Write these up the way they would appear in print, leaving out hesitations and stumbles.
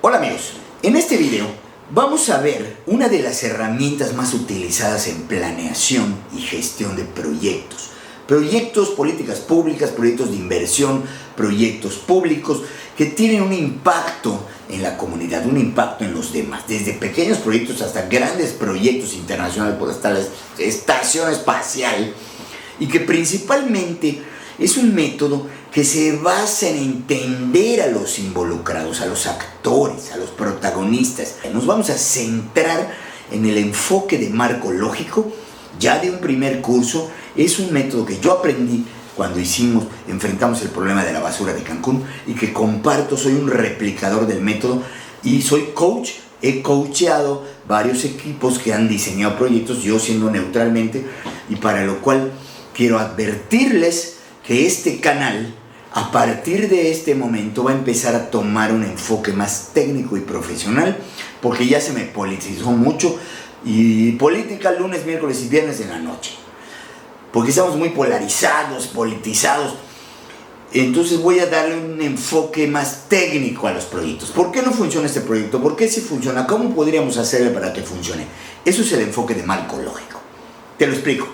Hola amigos, en este video vamos a ver una de las herramientas más utilizadas en planeación y gestión de proyectos. Proyectos, políticas públicas, proyectos de inversión, proyectos públicos que tienen un impacto en la comunidad, un impacto en los demás, desde pequeños proyectos hasta grandes proyectos internacionales, por hasta la estación espacial, y que principalmente es un método que se basa en entender a los involucrados, a los actores, a los protagonistas. Nos vamos a centrar en el enfoque de marco lógico, ya de un primer curso. Es un método que yo aprendí cuando enfrentamos el problema de la basura de Cancún y que comparto. Soy un replicador del método y soy coach. He coacheado varios equipos que han diseñado proyectos, yo siendo neutralmente, y para lo cual quiero advertirles que este canal, a partir de este momento, va a empezar a tomar un enfoque más técnico y profesional, porque ya se me politizó mucho, y política lunes, miércoles y viernes en la noche, porque estamos muy polarizados, politizados. Entonces voy a darle un enfoque más técnico a los proyectos. ¿Por qué no funciona este proyecto? ¿Por qué sí funciona? ¿Cómo podríamos hacerle para que funcione? Eso es el enfoque de marco lógico. Te lo explico.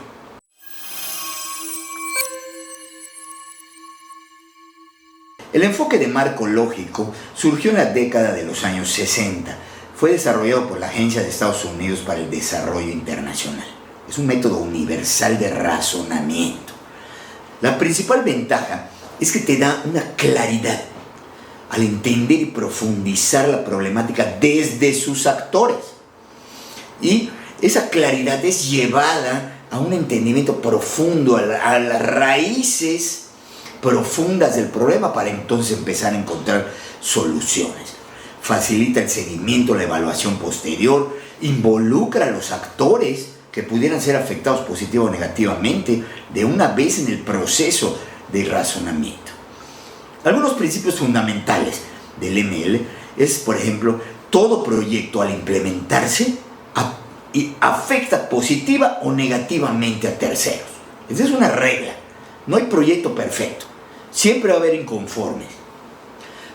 El enfoque de marco lógico surgió en la década de los años 60. Fue desarrollado por la Agencia de Estados Unidos para el Desarrollo Internacional. Es un método universal de razonamiento. La principal ventaja es que te da una claridad al entender y profundizar la problemática desde sus actores. Y esa claridad es llevada a un entendimiento profundo, a las raíces profundas del problema, para entonces empezar a encontrar soluciones. Facilita el seguimiento, la evaluación posterior, involucra a los actores que pudieran ser afectados positiva o negativamente de una vez en el proceso de razonamiento. Algunos principios fundamentales del ML es, por ejemplo, todo proyecto al implementarse afecta positiva o negativamente a terceros. Esa es una regla. No hay proyecto perfecto. Siempre va a haber inconformes.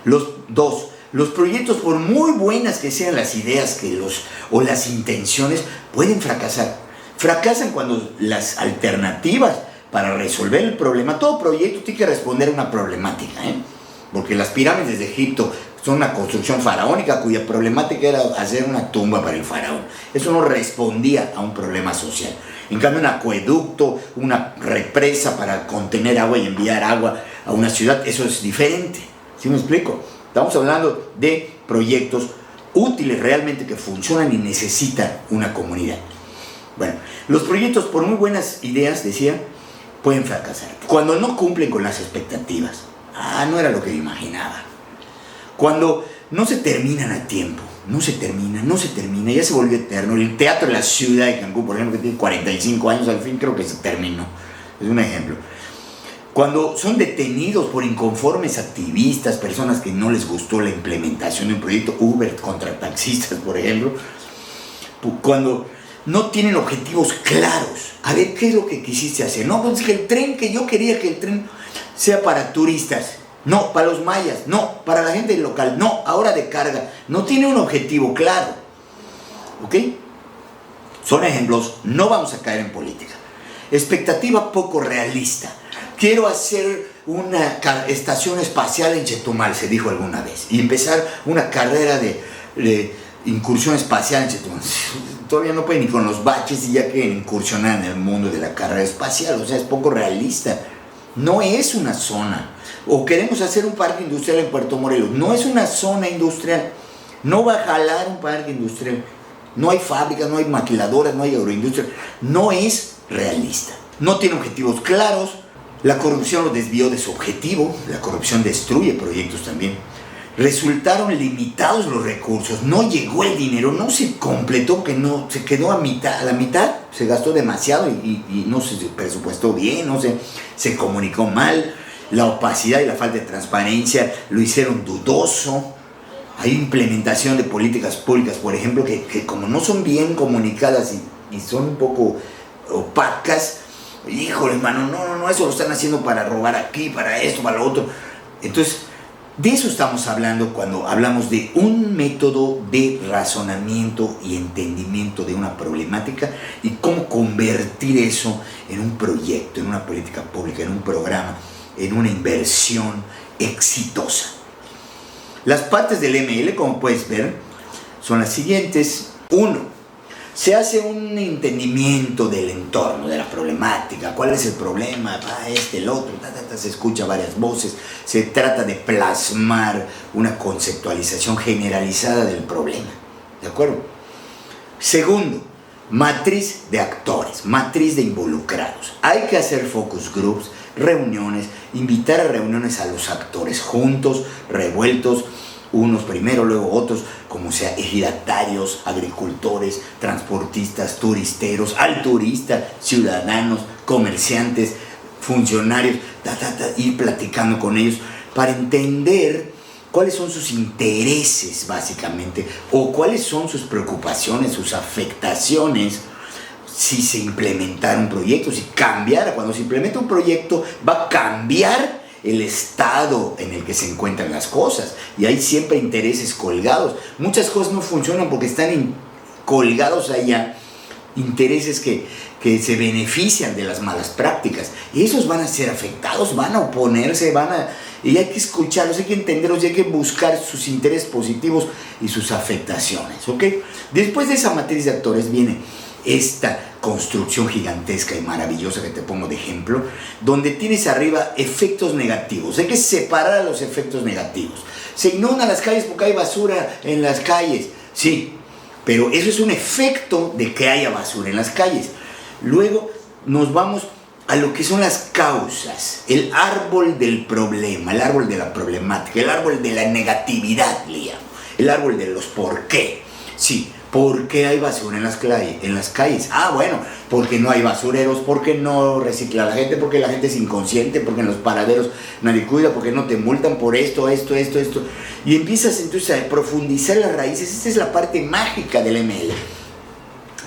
Los proyectos, por muy buenas que sean las ideas o las intenciones, pueden fracasar. Fracasan cuando las alternativas para resolver el problema, todo proyecto tiene que responder a una problemática, porque las pirámides de Egipto son una construcción faraónica cuya problemática era hacer una tumba para el faraón. Eso no respondía a un problema social. En cambio, un acueducto, una represa para contener agua y enviar agua a una ciudad, eso es diferente. ¿Sí me explico? Estamos hablando de proyectos útiles realmente que funcionan y necesitan una comunidad. Bueno, los proyectos, por muy buenas ideas, decía, pueden fracasar cuando no cumplen con las expectativas. No era lo que yo imaginaba. Cuando no se terminan a tiempo, no se termina, ya se volvió eterno. El teatro de la ciudad de Cancún, por ejemplo, que tiene 45 años, al fin creo que se terminó. Es un ejemplo. Cuando son detenidos por inconformes activistas, personas que no les gustó la implementación de un proyecto, Uber contra taxistas, por ejemplo. Cuando no tienen objetivos claros. A ver, ¿qué es lo que quisiste hacer? No, pues que el tren, que yo quería que el tren sea para turistas. No, para los mayas. No, para la gente local. No, ahora de carga. No tiene un objetivo claro. ¿Ok? Son ejemplos. No vamos a caer en política. Expectativa poco realista. Quiero hacer una estación espacial en Chetumal, se dijo alguna vez. Y empezar una carrera de incursión espacial en Chetumal. Todavía no pueden ni con los baches y ya quieren incursionar en el mundo de la carrera espacial. O sea, es poco realista. No es una zona. O queremos hacer un parque industrial en Puerto Morelos. No es una zona industrial. No va a jalar un parque industrial. No hay fábricas, no hay maquiladoras, no hay agroindustria. No es realista. No tiene objetivos claros. La corrupción lo desvió de su objetivo. La corrupción destruye proyectos también. Resultaron limitados los recursos. No llegó el dinero. No se completó, que no se quedó a la mitad. Se gastó demasiado y no se presupuestó bien. No se comunicó mal. La opacidad y la falta de transparencia lo hicieron dudoso. Hay implementación de políticas públicas, por ejemplo, que como no son bien comunicadas y son un poco opacas, híjole, hermano, no, eso lo están haciendo para robar aquí, para esto, para lo otro. Entonces, De eso estamos hablando cuando hablamos de un método de razonamiento y entendimiento de una problemática y cómo convertir eso en un proyecto, en una política pública, en un programa, en una inversión exitosa. Las partes del ML, como puedes ver, son las siguientes. 1. Se hace un entendimiento del entorno, de la problemática, cuál es el problema, el otro, se escucha varias voces, se trata de plasmar una conceptualización generalizada del problema, ¿de acuerdo? Segundo, matriz de actores, matriz de involucrados. Hay que hacer focus groups, reuniones, invitar a reuniones a los actores juntos, revueltos, unos primero, luego otros, como sea, ejidatarios, agricultores, transportistas, turisteros, al turista, ciudadanos, comerciantes, funcionarios, ir platicando con ellos para entender cuáles son sus intereses básicamente, o cuáles son sus preocupaciones, sus afectaciones, si se implementara un proyecto, si cambiara, cuando se implementa un proyecto va a cambiar el estado en el que se encuentran las cosas y hay siempre intereses colgados. Muchas cosas no funcionan porque están colgados allá intereses que se benefician de las malas prácticas y esos van a ser afectados, van a oponerse, y hay que escucharlos, hay que entenderlos y hay que buscar sus intereses positivos y sus afectaciones, ¿ok? Después de esa matriz de actores viene esta construcción gigantesca y maravillosa que te pongo de ejemplo, donde tienes arriba efectos negativos. Hay que separar a los efectos negativos. Se inundan las calles porque hay basura en las calles, sí, pero eso es un efecto de que haya basura en las calles. Luego nos vamos a lo que son las causas, el árbol del problema, el árbol de la problemática, el árbol de la negatividad, le llamo, el árbol de los por qué, sí. ¿Por qué hay basura en las calles? Bueno, porque no hay basureros, porque no recicla la gente, porque la gente es inconsciente, porque en los paraderos nadie cuida, porque no te multan por esto. Y empiezas entonces a profundizar las raíces. Esta es la parte mágica del ML.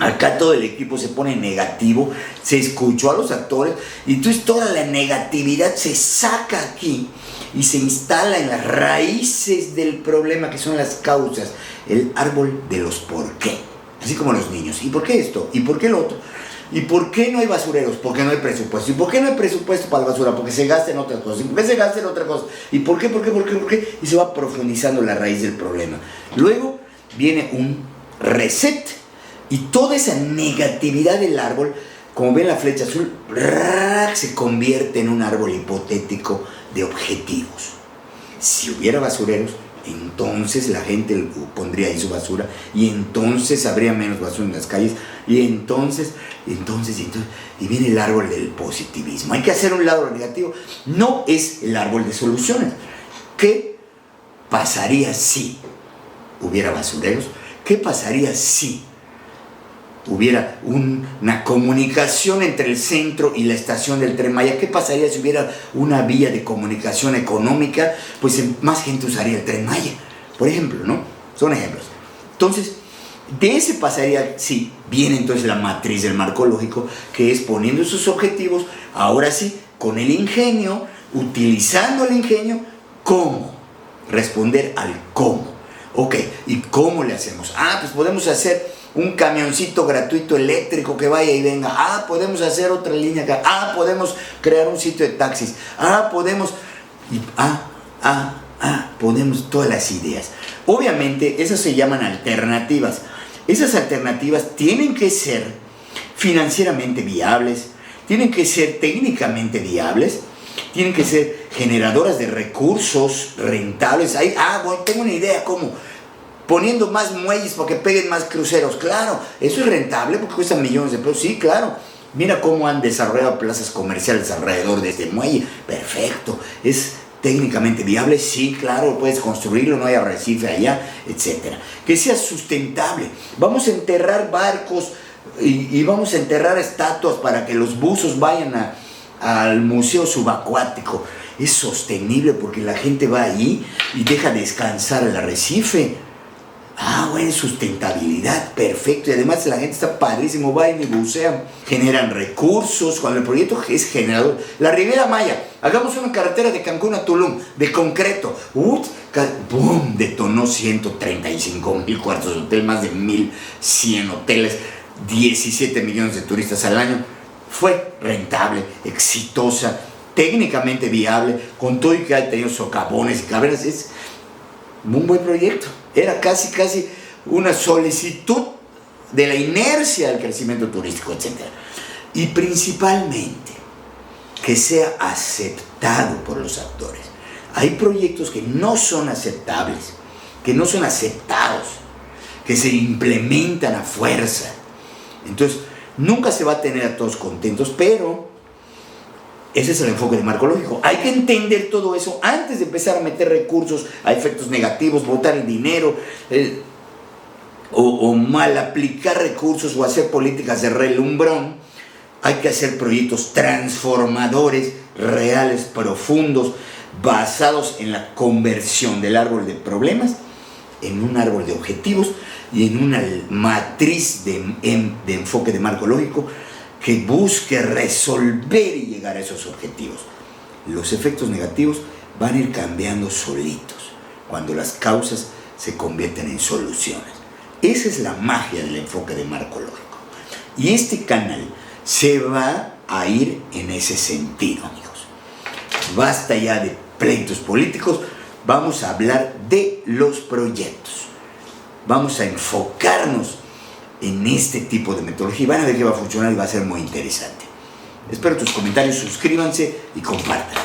Acá todo el equipo se pone negativo, se escuchó a los actores y entonces toda la negatividad se saca aquí y se instala en las raíces del problema, que son las causas, el árbol de los por qué, así como los niños. ¿Y por qué esto? ¿Y por qué lo otro? ¿Y por qué no hay basureros? Porque no hay presupuesto. ¿Y por qué no hay presupuesto para la basura? Porque se gasta en otras cosas. ¿Y por qué se gasta en otras cosas? ¿Y por qué? Y se va profundizando la raíz del problema. Luego viene un reset y toda esa negatividad del árbol, como ven la flecha azul, se convierte en un árbol hipotético de objetivos. Si hubiera basureros, entonces la gente pondría ahí su basura y entonces habría menos basura en las calles y entonces y viene el árbol del positivismo. Hay que hacer un lado negativo, no es el árbol de soluciones. ¿Qué pasaría si hubiera basureros? ¿Qué pasaría si hubiera una comunicación entre el centro y la estación del Tren Maya? ¿Qué pasaría si hubiera una vía de comunicación económica? Pues más gente usaría el Tren Maya, por ejemplo, ¿no? Son ejemplos. Entonces, de ese pasaría, sí, viene entonces la matriz del marco lógico, que es poniendo sus objetivos, ahora sí, con el ingenio, utilizando el ingenio, ¿cómo? Responder al cómo. Ok, ¿y cómo le hacemos? Pues podemos hacer un camioncito gratuito eléctrico que vaya y venga. Podemos hacer otra línea acá. Podemos crear un sitio de taxis. Podemos... Ponemos todas las ideas. Obviamente, esas se llaman alternativas. Esas alternativas tienen que ser financieramente viables, tienen que ser técnicamente viables, tienen que ser generadoras de recursos rentables. Bueno, tengo una idea, ¿cómo? Poniendo más muelles para que peguen más cruceros. Claro, eso es rentable porque cuesta millones de pesos. Sí, claro. Mira cómo han desarrollado plazas comerciales alrededor de este muelle. Perfecto. ¿Es técnicamente viable? Sí, claro, puedes construirlo, no hay arrecife allá, etc. Que sea sustentable. Vamos a enterrar barcos y vamos a enterrar estatuas para que los buzos vayan al museo subacuático. Es sostenible porque la gente va allí y deja descansar el arrecife. Ah, bueno, sustentabilidad, perfecto. Y además la gente está padrísimo, vayan y bucean, generan recursos. Cuando el proyecto es generador. La Riviera Maya, hagamos una carretera de Cancún a Tulum, de concreto. ¡Bum! Detonó 135,000 cuartos de hotel, más de 1,100 hoteles, 17 millones de turistas al año. Fue rentable, exitosa, técnicamente viable, con todo y que ha tenido socavones y cavernas. Es un buen proyecto. Era casi una solicitud de la inercia del crecimiento turístico, etc. Y principalmente que sea aceptado por los actores. Hay proyectos que no son aceptables, que no son aceptados, que se implementan a fuerza. Entonces, nunca se va a tener a todos contentos, pero ese es el enfoque de marco lógico. Hay que entender todo eso antes de empezar a meter recursos a efectos negativos, botar el dinero, o mal aplicar recursos o hacer políticas de relumbrón. Hay que hacer proyectos transformadores, reales, profundos, basados en la conversión del árbol de problemas en un árbol de objetivos y en una matriz de enfoque de marco lógico que busque resolver y llegar a esos objetivos. Los efectos negativos van a ir cambiando solitos cuando las causas se convierten en soluciones. Esa es la magia del enfoque de marco lógico. Y este canal se va a ir en ese sentido, amigos. Basta ya de pleitos políticos, vamos a hablar de los proyectos. Vamos a enfocarnos en este tipo de metodología y van a ver que va a funcionar y va a ser muy interesante. Espero tus comentarios, suscríbanse y compartan.